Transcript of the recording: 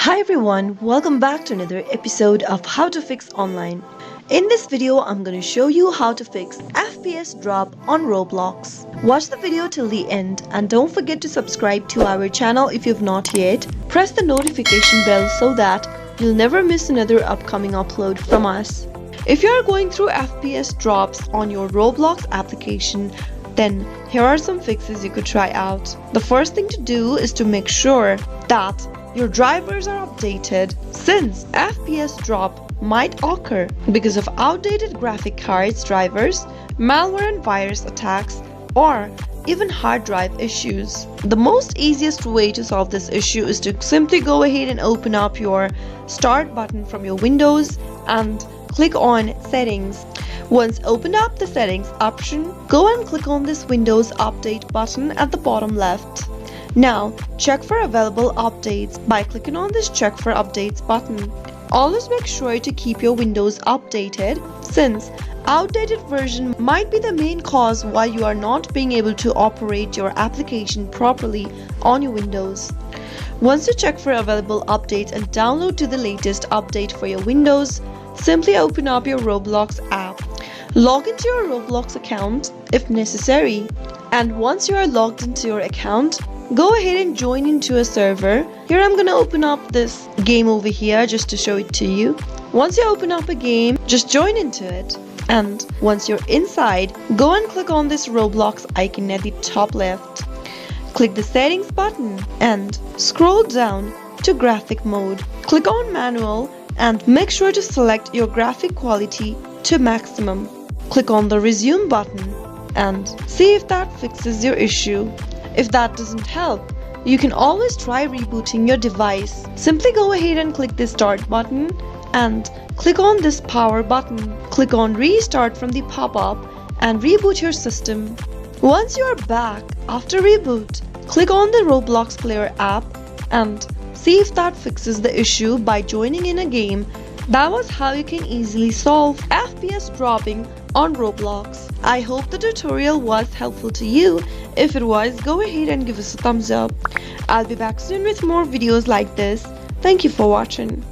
Hi everyone, welcome back to another episode of How to Fix Online. In this video, I'm going to show you how to fix FPS drop on Roblox. Watch the video till the end and don't forget to subscribe to our channel if you've not yet. Press the notification bell so that you'll never miss another upcoming upload from us. If you are going through FPS drops on your Roblox application, then here are some fixes you could try out. The first thing to do is to make sure that your drivers are updated, since FPS drop might occur because of outdated graphic cards drivers, malware and virus attacks, or even hard drive issues. The most easiest way to solve this issue is to simply go ahead and open up your Start button from your Windows and click on Settings. Once opened up the Settings option, go and click on this Windows Update button at the bottom left. Now, check for available updates by clicking on this Check for Updates button. Always make sure to keep your Windows updated, since outdated version might be the main cause why you are not being able to operate your application properly on your Windows. Once you check for available updates and download to the latest update for your Windows, simply open up your Roblox app. Log into your Roblox account if necessary, and once you are logged into your account, go ahead and join into a server. Here I'm gonna open up this game over here just to show it to you. Once you open up a game, just join into it. And once you're inside, go and click on this Roblox icon at the top left. Click the settings button and scroll down to graphic mode. Click on manual and make sure to select your graphic quality to maximum. Click on the resume button and see if that fixes your issue. If that doesn't help, you can always try rebooting your device. Simply go ahead and click the Start button and click on this Power button. Click on Restart from the pop-up and reboot your system. Once you are back after reboot, click on the Roblox Player app and see if that fixes the issue by joining in a game. That was how you can easily solve FPS dropping on Roblox. I hope the tutorial was helpful to you. If it was, go ahead and give us a thumbs up. I'll be back soon with more videos like this. Thank you for watching.